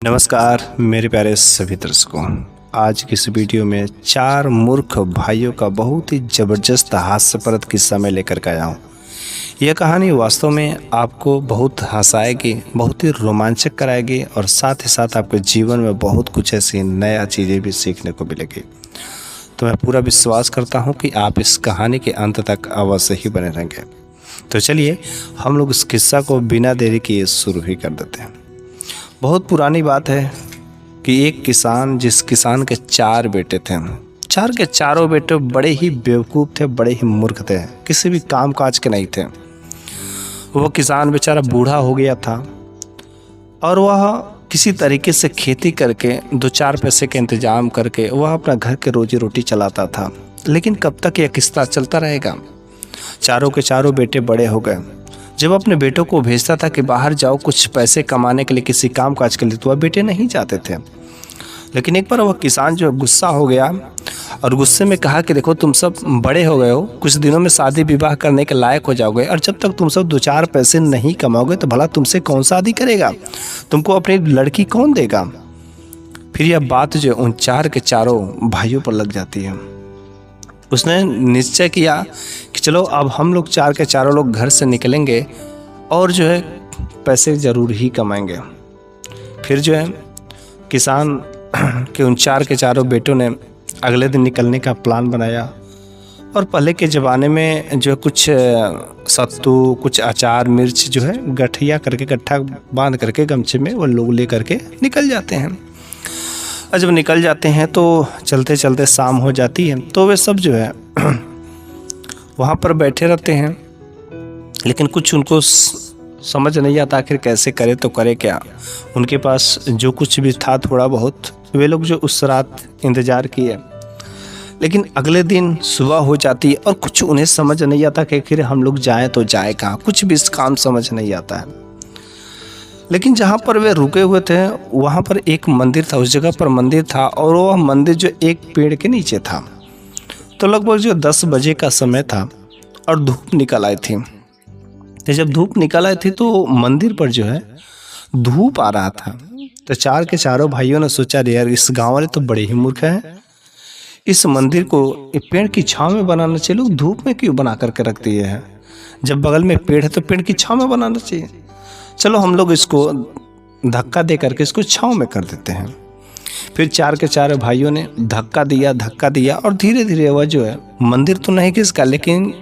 नमस्कार मेरे प्यारे सभी दर्शकों। आज की इस वीडियो में 4 मूर्ख भाइयों का बहुत ही ज़बरदस्त हास्यप्रद किस्सा मैं लेकर के आया हूँ। यह कहानी वास्तव में आपको बहुत हंसाएगी, बहुत ही रोमांचक कराएगी और साथ ही साथ आपके जीवन में बहुत कुछ ऐसी नया चीज़ें भी सीखने को मिलेगी। तो मैं पूरा विश्वास करता हूँ कि आप इस कहानी के अंत तक अवश्य ही बने रहेंगे। तो चलिए हम लोग इस किस्सा को बिना देरी किए शुरू ही कर देते हैं। बहुत पुरानी बात है कि एक किसान, जिस किसान के 4 बेटे थे, 4 के चारों बेटे बड़े ही बेवकूफ़ थे, बड़े ही मूर्ख थे, किसी भी काम काज के नहीं थे। वो किसान बेचारा बूढ़ा हो गया था और वह किसी तरीके से खेती करके 2-4 पैसे के इंतजाम करके वह अपना घर के रोजी रोटी चलाता था। लेकिन कब तक यह किस्सा चलता रहेगा? चारों के चारों बेटे बड़े हो गए। जब अपने बेटों को भेजता था कि बाहर जाओ कुछ पैसे कमाने के लिए, किसी काम काज के लिए, तो वह बेटे नहीं जाते थे। लेकिन एक बार वह किसान जो गुस्सा हो गया और गुस्से में कहा कि देखो तुम सब बड़े हो गए हो, कुछ दिनों में शादी विवाह करने के लायक हो जाओगे और जब तक तुम सब 2-4 पैसे नहीं कमाओगे तो भला तुमसे कौन शादी करेगा, तुमको अपनी लड़की कौन देगा। फिर यह बात जो उन 4 के चारों भाइयों पर लग जाती है। उसने निश्चय किया कि चलो अब हम लोग 4 के चारों लोग घर से निकलेंगे और जो है पैसे ज़रूर ही कमाएंगे। फिर जो है किसान के उन 4 के चारों बेटों ने अगले दिन निकलने का प्लान बनाया और पहले के ज़माने में जो कुछ सत्तू, कुछ अचार, मिर्च जो है गठिया करके, गट्ठा बांध करके गमछे में वो लोग ले करके निकल जाते हैं। और जब निकल जाते हैं तो चलते चलते शाम हो जाती है तो वे सब जो है वहाँ पर बैठे रहते हैं। लेकिन कुछ उनको समझ नहीं आता आखिर कैसे करे तो करे क्या। उनके पास जो कुछ भी था थोड़ा बहुत, वे लोग जो उस रात इंतज़ार किए। लेकिन अगले दिन सुबह हो जाती है और कुछ उन्हें समझ नहीं आता कि आखिर हम लोग जाएँ तो जाए कहाँ, कुछ भी इस काम समझ नहीं आता है। लेकिन जहाँ पर वे रुके हुए थे वहाँ पर एक मंदिर था, उस जगह पर मंदिर था और वह मंदिर जो एक पेड़ के नीचे था। तो लगभग जो 10 बजे का समय था और धूप निकल आई थी। तो जब धूप निकल आई थी तो मंदिर पर जो है धूप आ रहा था। तो 4 के चारों भाइयों ने सोचा यार इस गांव वाले तो बड़े ही मूर्ख हैं, इस मंदिर को पेड़ की छांव में बनाना चाहिए, लोग धूप में क्यों बना करके रख दिए हैं। जब बगल में पेड़ है तो पेड़ की छांव में बनाना चाहिए। चलो हम लोग इसको धक्का दे करके इसको छांव में कर देते हैं। फिर 4 के 4 भाइयों ने धक्का दिया और धीरे धीरे वह जो है मंदिर तो नहीं किसका, लेकिन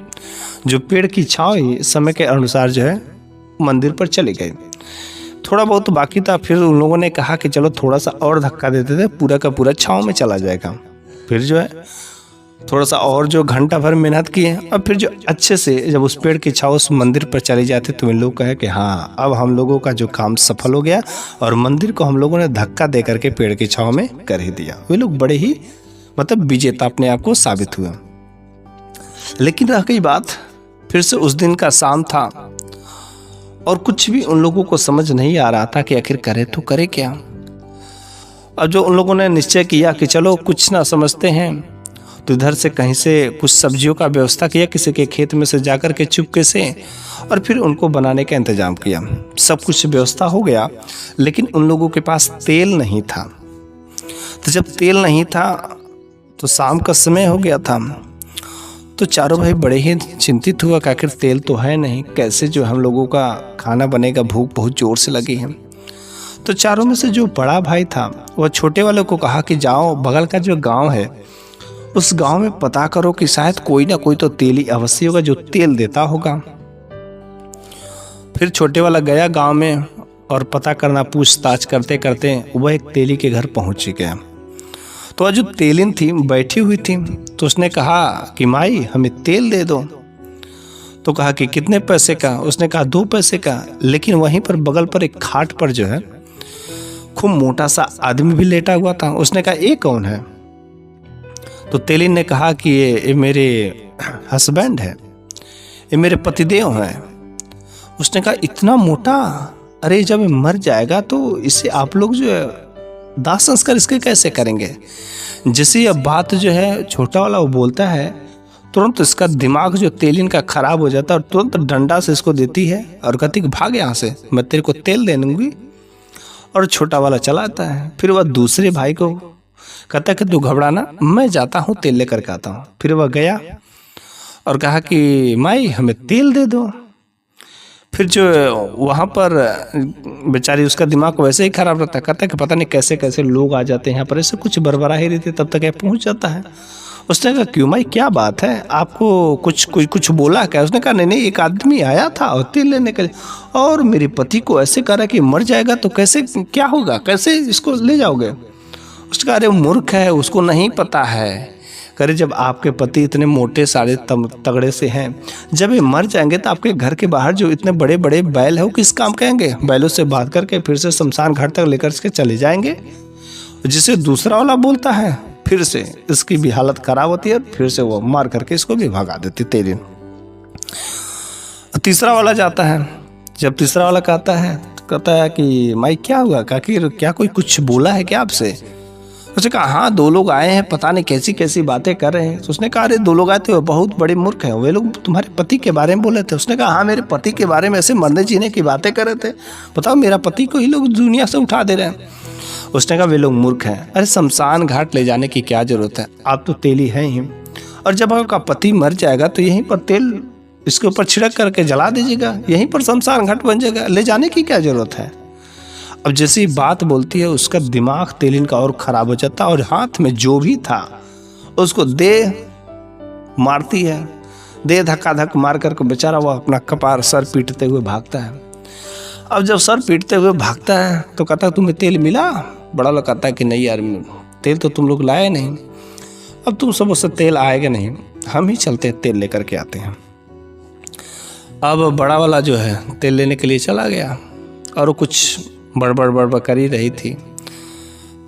जो पेड़ की छांव ही समय के अनुसार जो है मंदिर पर चले गए। थोड़ा बहुत बाकी था, फिर उन लोगों ने कहा कि चलो थोड़ा सा और धक्का देते थे, पूरा का पूरा छांव में चला जाएगा। फिर जो है थोड़ा सा और जो घंटा भर मेहनत की है और फिर जो अच्छे से जब उस पेड़ की छांव उस मंदिर पर चली जाती तो इन लोग कहे कि हाँ अब हम लोगों का जो काम सफल हो गया और मंदिर को हम लोगों ने धक्का दे करके पेड़ की छांव में कर ही दिया। वे लोग बड़े ही विजेता अपने आप को साबित हुए। लेकिन रह गई बात, फिर से उस दिन का शाम था और कुछ भी उन लोगों को समझ नहीं आ रहा था कि आखिर करे तो करे क्या। अब जो उन लोगों ने निश्चय किया कि चलो कुछ ना समझते हैं तो इधर से कहीं से कुछ सब्जियों का व्यवस्था किया, किसी के खेत में से जाकर के चुपके से, और फिर उनको बनाने का इंतजाम किया। सब कुछ व्यवस्था हो गया लेकिन उन लोगों के पास तेल नहीं था। तो जब तेल नहीं था तो शाम का समय हो गया था तो चारों भाई बड़े ही चिंतित हुआ कि आखिर तेल तो है नहीं, कैसे जो हम लोगों का खाना बनेगा, भूख बहुत ज़ोर से लगी है। तो चारों में से जो बड़ा भाई था वह छोटे वाले को कहा कि जाओ बगल का जो गाँव है उस गांव में पता करो कि शायद कोई ना कोई तो तेली अवश्य होगा जो तेल देता होगा। फिर छोटे वाला गया गांव में और पता करना पूछताछ करते करते वह एक तेली के घर पहुंच गया। तो वह जो तेलिन थी बैठी हुई थी तो उसने कहा कि माई हमें तेल दे दो। तो कहा कि कितने पैसे का? उसने कहा 2 पैसे का। लेकिन वहीं पर बगल पर एक खाट पर जो है खूब मोटा सा आदमी भी लेटा हुआ था। उसने कहा ये कौन है? तो तेलिन ने कहा कि ये मेरे हस्बैंड है, ये मेरे पतिदेव हैं। उसने कहा इतना मोटा, अरे जब ये मर जाएगा तो इसे आप लोग जो है दाह संस्कार इसके कैसे करेंगे। जैसे यह बात जो है छोटा वाला वो बोलता है तुरंत इसका दिमाग जो तेलिन का खराब हो जाता है और तुरंत डंडा से इसको देती है और कहती कि भाग यहाँ से, मैं तेरे को तेल दे दूंगी। और छोटा वाला चला आता है। फिर वह दूसरे भाई को कहता है कि तू घबराना, मैं जाता हूँ तेल लेकर के आता हूँ। फिर वह गया और कहा कि माई हमें तेल दे दो। फिर जो वहाँ पर बेचारी उसका दिमाग वैसे ही खराब रहता है, कहता है कि पता नहीं कैसे कैसे लोग आ जाते हैं यहाँ पर, ऐसे कुछ बरबरा ही रहते, तब तक यह पहुँच जाता है। उसने कहा क्यों माई क्या बात है, आपको कुछ बोला क्या? उसने कहा नहीं, एक आदमी आया था और तेल लेने के लिए, और मेरे पति को ऐसे करा कि मर जाएगा तो कैसे क्या होगा, कैसे इसको ले जाओगे? उसने कहा अरे मूर्ख है, उसको नहीं पता है। करे जब आपके पति इतने मोटे सारे तगड़े से हैं, जब ये मर जाएंगे तो आपके घर के बाहर जो इतने बड़े बड़े बैल है वो किस काम कहेंगे? बैलों से बांध करके फिर से शमशान घाट तक लेकर के चले जाएंगे। जिसे दूसरा वाला बोलता है, फिर से इसकी भी हालत खराब होती है, फिर से वो मार करके इसको भी भगा देती तेरी। तीसरा वाला जाता है, जब तीसरा वाला कहता है कि माई क्या हुआ काकी, क्या कोई कुछ बोला है क्या आपसे? उसने कहा हाँ, 2 लोग आए हैं, पता नहीं कैसी कैसी बातें कर रहे हैं। तो उसने कहा अरे 2 लोग आए थे, वो बहुत बड़े मूर्ख हैं, वे लोग तुम्हारे पति के बारे में बोले थे। उसने कहा हाँ, मेरे पति के बारे में ऐसे मरने जीने की बातें कर रहे थे, बताओ मेरा पति को ही लोग दुनिया से उठा दे रहे हैं। उसने कहा वे लोग मूर्ख हैं, अरे शमशान घाट ले जाने की क्या जरूरत है, आप तो तेली हैं ही, और जब आपका पति मर जाएगा तो यहीं पर तेल इसके ऊपर छिड़क करके जला दीजिएगा, यहीं पर शमशान घाट बन जाएगा, ले जाने की क्या जरूरत है। अब जैसी बात बोलती है उसका दिमाग तेलिन का और खराब हो जाता है, और हाथ में जो भी था उसको दे मारती है, दे धक्का धक मार करके बेचारा वो अपना कपार सर पीटते हुए भागता है। अब जब सर पीटते हुए भागता है तो कहता है तुम्हें तेल मिला? बड़ा लोग कहता है कि नहीं यार, तेल तो तुम लोग लाए नहीं, अब तुम सब उससे तेल आएगा नहीं, हम ही चलते तेल लेकर के आते हैं। अब बड़ा वाला जो है तेल लेने के लिए चला गया और वो कुछ बड़बड़ कर ही रही थी,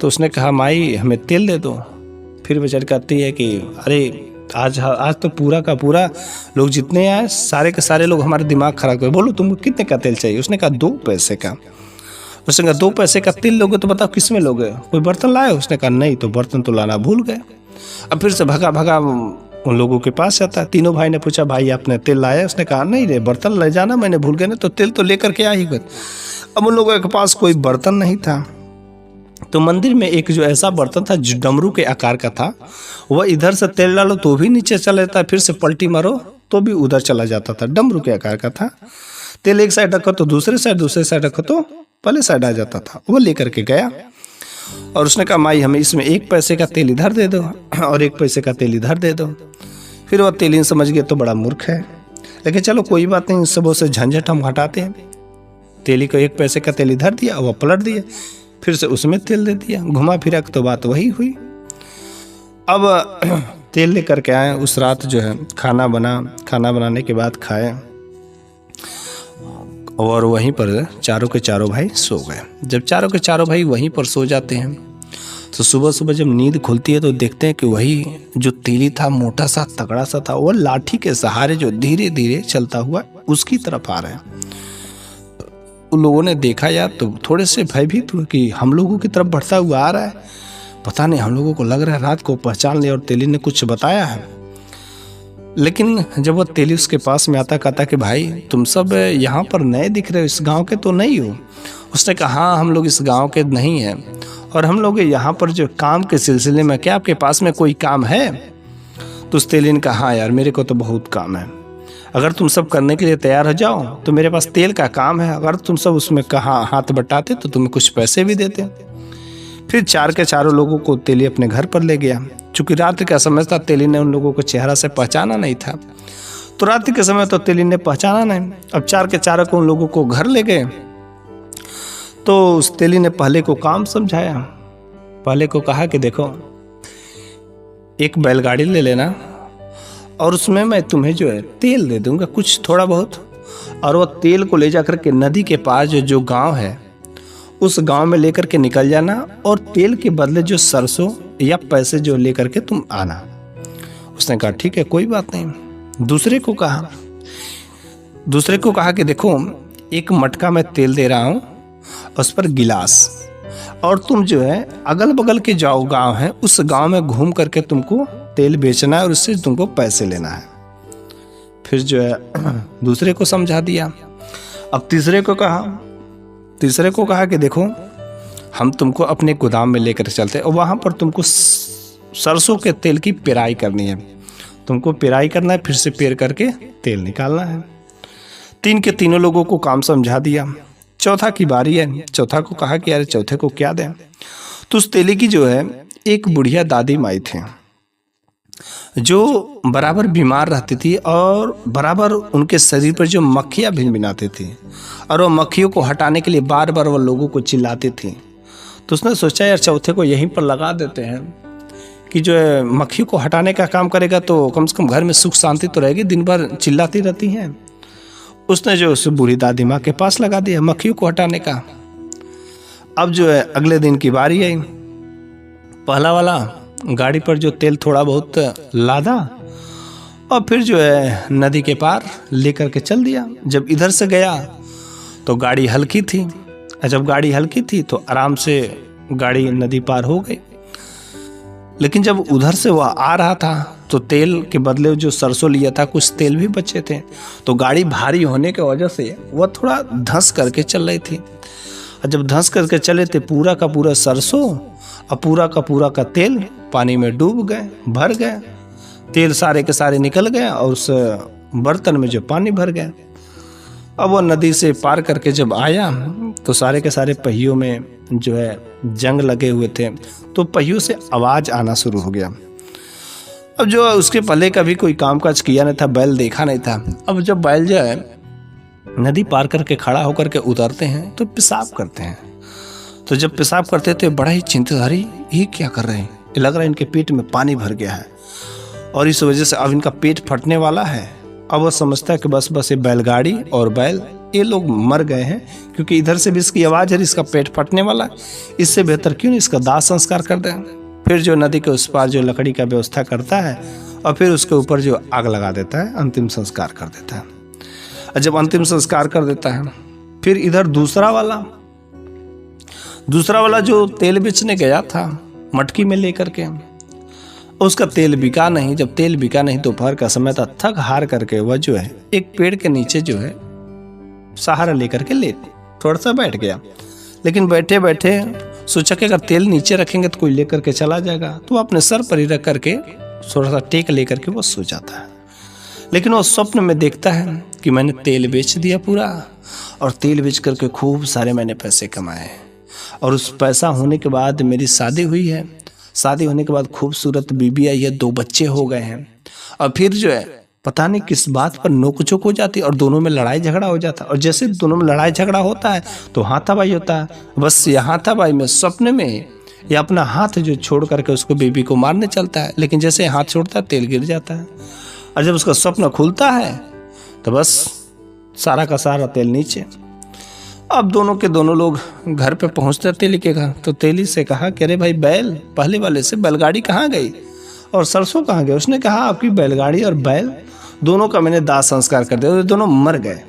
तो उसने कहा माई हमें तेल दे दो। फिर बेचारी कहती है कि अरे आज तो पूरा का पूरा लोग जितने आए सारे के सारे लोग हमारे दिमाग खराब कर, बोलो तुमको कितने का तेल चाहिए? उसने कहा 2 पैसे का। उसने कहा 2 पैसे का तेल लोगे तो बताओ किस में लोगे, कोई बर्तन लाए? उसने कहा नहीं, तो बर्तन तो लाना भूल गए। अब फिर से भगा उन लोगों के पास जाता है। तीनों भाई ने पूछा भाई आपने तेल लाया? उसने कहा नहीं रे, बर्तन ले जाना मैंने भूल गया ना, तो तेल तो लेकर के आ ही गए। अब उन लोगों के पास कोई बर्तन नहीं था, तो मंदिर में एक जो ऐसा बर्तन था जो डमरू के आकार का था, वह इधर से तेल डालो तो भी नीचे चला जाता, फिर से पलटी मारो तो भी उधर चला जाता था, डमरू के आकार का था। तेल एक साइड रखो तो दूसरे साइड रखो तो पहले साइड आ जाता था। वो लेकर के गया और उसने कहा माई हमें इसमें 1 पैसे का तेल इधर दे दो और 1 पैसे का तेल इधर दे दो। फिर वह तेलीन समझ गए तो बड़ा मूर्ख है, लेकिन चलो कोई बात नहीं, सबों से झंझट हम हटाते हैं। तेली को 1 पैसे का तेल इधर दिया, वह पलट दिया, फिर से उसमें तेल दे दिया, घुमा फिरा तो बात वही हुई। अब तेल लेकर के आए, उस रात जो है खाना बनाने के बाद खाए और वहीं पर चारों के चारों भाई सो गए। जब चारों के चारों भाई वहीं पर सो जाते हैं तो सुबह सुबह जब नींद खुलती है तो देखते हैं कि वही जो तेली था, मोटा सा तगड़ा सा था, वो लाठी के सहारे जो धीरे धीरे चलता हुआ उसकी तरफ आ रहे हैं। उन लोगों ने देखा यार तो थोड़े से भयभीत हुए कि हम लोगों की तरफ बढ़ता हुआ आ रहा है, पता नहीं, हम लोगों को लग रहा है रात को पहचान लिया और तेली ने कुछ बताया है। लेकिन जब वो तेली उसके पास में आता, कहता कि भाई तुम सब यहाँ पर नए दिख रहे हो, इस गांव के तो नहीं हो? उसने कहा हाँ हम लोग इस गांव के नहीं हैं, और हम लोग यहाँ पर जो काम के सिलसिले में, क्या आपके पास में कोई काम है? तो उस तेली ने कहा हाँ यार मेरे को तो बहुत काम है, अगर तुम सब करने के लिए तैयार हो जाओ तो मेरे पास तेल का काम है, अगर तुम सब उसमें कहा हाथ बटाते तो तुम्हें कुछ पैसे भी देते। फिर 4 के चारों लोगों को तेली अपने घर पर ले गया। चूंकि रात्रि का समय था, तेली ने उन लोगों को चेहरा से पहचाना नहीं था, तो रात्रि के समय तो तेली ने पहचाना नहीं। अब 4 के चारों को उन लोगों को घर ले गए, तो उस तेली ने पहले को काम समझाया। पहले को कहा कि देखो एक बैलगाड़ी ले लेना और उसमें मैं तुम्हें जो है तेल दे दूंगा कुछ थोड़ा बहुत, और वो तेल को ले जाकर के नदी के पास जो गांव है उस गांव में लेकर के निकल जाना, और तेल के बदले जो सरसों या पैसे जो लेकर के तुम आना। उसने कहा ठीक है कोई बात नहीं। दूसरे को कहा कि देखो एक मटका मैं तेल दे रहा हूँ, उस पर गिलास, और तुम जो है अगल बगल के जाओ गांव है, उस गांव में घूम करके तुमको तेल बेचना है और उससे तुमको पैसे लेना है। फिर जो है दूसरे को समझा दिया। अब तीसरे को कहा कि देखो हम तुमको अपने गोदाम में लेकर चलते और वहाँ पर तुमको सरसों के तेल की पेराई करनी है। तुमको पेराई करना है, फिर से पेर करके तेल निकालना है। 3 के तीनों लोगों को काम समझा दिया। चौथा की बारी है। चौथा को कहा कि यार चौथे को क्या दें। तो उस तेली की जो है एक बुढ़िया दादी माई थी जो बराबर बीमार रहती थी और बराबर उनके शरीर पर जो मक्खियाँ भिनभिनाती थी और वो मक्खियों को हटाने के लिए बार बार वो लोगों को चिल्लाती थी। तो उसने सोचा यार चौथे को यहीं पर लगा देते हैं कि जो है मक्खियों को हटाने का काम करेगा तो कम से कम घर में सुख शांति तो रहेगी, दिन भर चिल्लाती रहती हैं। उसने जो उस बूढ़ी दादी माँ के पास लगा दिया मक्खियों को हटाने का। अब जो है अगले दिन की बारी आई। पहला वाला गाड़ी पर जो तेल थोड़ा बहुत लादा और फिर जो है नदी के पार लेकर के चल दिया। जब इधर से गया तो गाड़ी हल्की थी, और जब गाड़ी हल्की थी तो आराम से गाड़ी नदी पार हो गई। लेकिन जब उधर से वह आ रहा था तो तेल के बदले जो सरसों लिया था कुछ तेल भी बचे थे, तो गाड़ी भारी होने की वजह से वह थोड़ा धंस करके चल रही थी। और जब धंस करके चले थे पूरा का पूरा सरसों और पूरा का तेल पानी में डूब गए, भर गए। तेल सारे के सारे निकल गए और उस बर्तन में जो पानी भर गया। अब वो नदी से पार करके जब आया तो सारे के सारे पहियों में जो है जंग लगे हुए थे, तो पहियों से आवाज़ आना शुरू हो गया। अब जो उसके पहले कभी कोई कामकाज किया नहीं था, बैल देखा नहीं था। अब जब बैल जो है नदी पार करके खड़ा होकर के उतरते हैं तो पेशाब करते हैं। तो जब पेशाब करते थे बड़ा ही चिंतित, अरे ये क्या कर रहे हैं, ये लग रहा है इनके पेट में पानी भर गया है और इस वजह से अब इनका पेट फटने वाला है। अब वो समझता है कि बस ये बैलगाड़ी और बैल ये लोग मर गए हैं, क्योंकि इधर से भी इसकी आवाज़ है, इसका पेट फटने वाला है। इससे बेहतर क्यों नहीं इसका दाह संस्कार कर दें। फिर जो नदी के उस पार जो लकड़ी का व्यवस्था करता है और फिर उसके ऊपर जो आग लगा देता है, अंतिम संस्कार कर देता है। और जब अंतिम संस्कार कर देता है फिर इधर दूसरा वाला जो तेल बेचने गया था मटकी में लेकर के, उसका तेल बिका नहीं। जब तेल बिका नहीं दोपहर का समय था, थक हार करके वह जो है एक पेड़ के नीचे जो है सहारा लेकर के थोड़ा सा बैठ गया। लेकिन बैठे बैठे सोचा कि अगर तेल नीचे रखेंगे तो कोई लेकर के चला जाएगा, तो वो अपने सर पर ही रख करके थोड़ा सा टेक लेकर के वो सो जाता है। लेकिन वो स्वप्न में देखता है कि मैंने तेल बेच दिया पूरा, और तेल बेच करके खूब सारे मैंने पैसे कमाए, और उस पैसा होने के बाद मेरी शादी हुई है। शादी होने के बाद खूबसूरत बीबी आई है, 2 बच्चे हो गए हैं। और फिर जो है पता नहीं किस बात पर नोकझोंक हो जाती और दोनों में लड़ाई झगड़ा हो जाता। और जैसे दोनों में लड़ाई झगड़ा होता है तो हाथापाई होता है। बस ये हाथापाई में स्वप्न में ये अपना हाथ जो छोड़ करके उसको बीबी को मारने चलता है, लेकिन जैसे हाथ छोड़ता है तेल गिर जाता है। और जब उसका स्वप्न खुलता है तो बस सारा का सारा तेल नीचे। अब दोनों के दोनों लोग घर पे पहुंचते तेली के घर, तो तेली से कहा कि अरे भाई बैल, पहले वाले से बैलगाड़ी कहाँ गई और सरसों कहाँ गए। उसने कहा आपकी बैलगाड़ी और बैल दोनों का मैंने दाह संस्कार कर दिया, दोनों मर गए,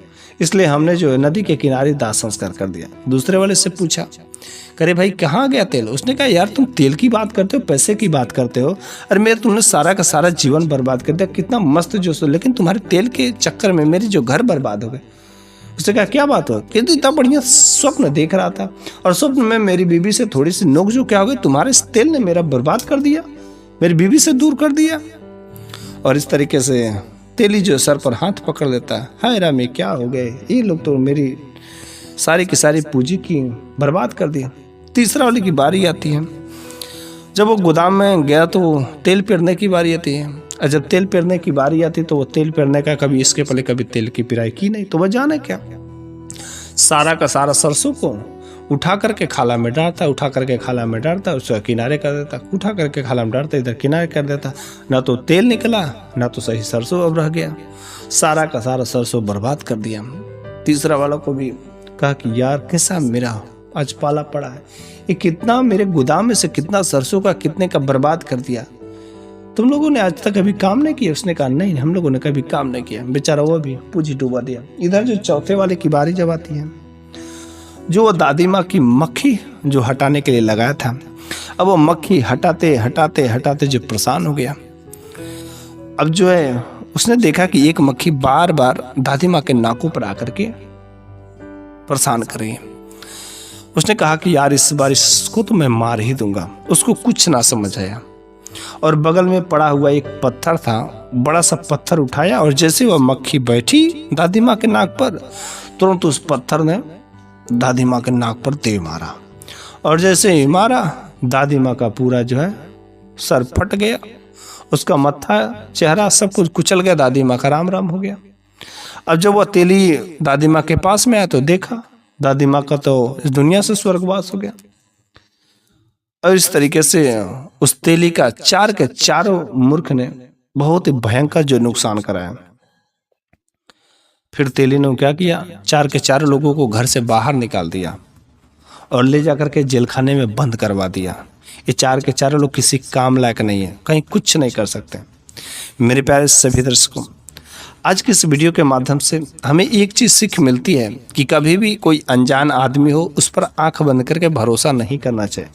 इसलिए हमने जो है नदी के किनारे दाह संस्कार कर दिया। दूसरे वाले से पूछा करे भाई कहाँ गया तेल। उसने कहा यार तुम तेल की बात करते हो, पैसे की बात करते हो, अरे मेरे तुमने सारा का सारा जीवन बर्बाद कर दिया, कितना मस्त जो, लेकिन तुम्हारे तेल के चक्कर में मेरी जो घर बर्बाद हो गए। उसने कहा क्या बात हो, कि इतना बढ़िया स्वप्न देख रहा था और स्वप्न में मेरी बीवी से थोड़ी सी नोकझोंक क्या हो गई, तुम्हारे इस तेल ने मेरा बर्बाद कर दिया, मेरी बीवी से दूर कर दिया। और इस तरीके से तेली जो सर पर हाथ पकड़ लेता है, हाय रामी क्या हो गए, ये लोग तो मेरी सारी की सारी पूंजी की बर्बाद कर दी। तीसरा वाले की बारी आती है। जब वो गोदाम में गया तो तेल पेरने की बारी आती है, और जब तेल पेरने की बारी आती तो वो तेल पेरने का कभी इसके पहले कभी तेल की पिराई की नहीं, तो वह जाने क्या सारा का सारा सरसों को उठा करके खाला में डालता, उठा करके खाला में डालता, उसका किनारे कर देता, उठा करके खाला में डालता, इधर किनारे कर देता। ना तो तेल निकला ना तो सही सरसों अब रह गया, सारा का सारा सरसों बर्बाद कर दिया। तीसरा वाला को भी कहा कि यार कैसा मेरा आज पाला पड़ा है, ये कितना मेरे गोदाम में से कितना सरसों का कितने का बर्बाद कर दिया, तुम लोगों ने आज तक कभी काम नहीं किया। उसने कहा नहीं हम लोगों ने कभी काम नहीं किया। बेचारा वो भी पूंजी डूबा दिया। इधर जो चौथे वाले की बारी जब आती है, जो वो दादी माँ की मक्खी जो हटाने के लिए लगाया था, अब वो मक्खी हटाते हटाते हटाते जो परेशान हो गया। अब जो है उसने देखा कि एक मक्खी बार बार दादी माँ के नाकों पर आकर के परेशान कर रही है। उसने कहा कि यार इस बार इसको तो मैं मार ही दूंगा। उसको कुछ ना समझ आया और बगल में पड़ा हुआ एक पत्थर था, बड़ा सा पत्थर उठाया और जैसे वह मक्खी बैठी दादी माँ के नाक पर, तुरंत उस पत्थर ने दादी माँ के नाक पर दे मारा और जैसे ही मारा दादी माँ का पूरा जो है सर फट गया, उसका मत्था चेहरा सब कुछ कुचल गया, दादी माँ का राम राम हो गया। अब जब वह तेली दादी माँ के पास में आया तो देखा दादी माँ का तो इस दुनिया से स्वर्गवास हो गया। और इस तरीके से उस तेली का चार के चारों मूर्ख ने बहुत ही भयंकर जो नुकसान कराया। फिर तेली ने क्या किया, चार के चारों लोगों को घर से बाहर निकाल दिया और ले जाकर के जेल खाने में बंद करवा दिया। ये चार के चारों लोग किसी काम लायक नहीं है, कहीं कुछ नहीं कर सकते। मेरे प्यारे सभी दर्शकों, आज की इस वीडियो के माध्यम से हमें एक चीज़ सीख मिलती है कि कभी भी कोई अनजान आदमी हो उस पर आंख बंद करके भरोसा नहीं करना चाहिए।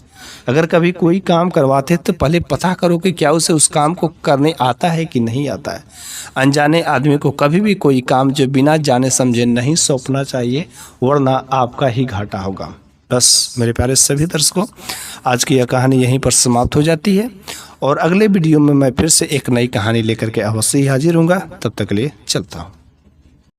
अगर कभी कोई काम करवाते तो पहले पता करो कि क्या उसे उस काम को करने आता है कि नहीं आता है। अनजाने आदमी को कभी भी कोई काम जो बिना जाने समझे नहीं सौंपना चाहिए, वरना आपका ही घाटा होगा। बस मेरे प्यारे सभी दर्शकों, आज की यह कहानी यहीं पर समाप्त हो जाती है और अगले वीडियो में मैं फिर से एक नई कहानी लेकर के अवश्य ही हाजिर हूँगा। तब तक के लिए चलता हूँ।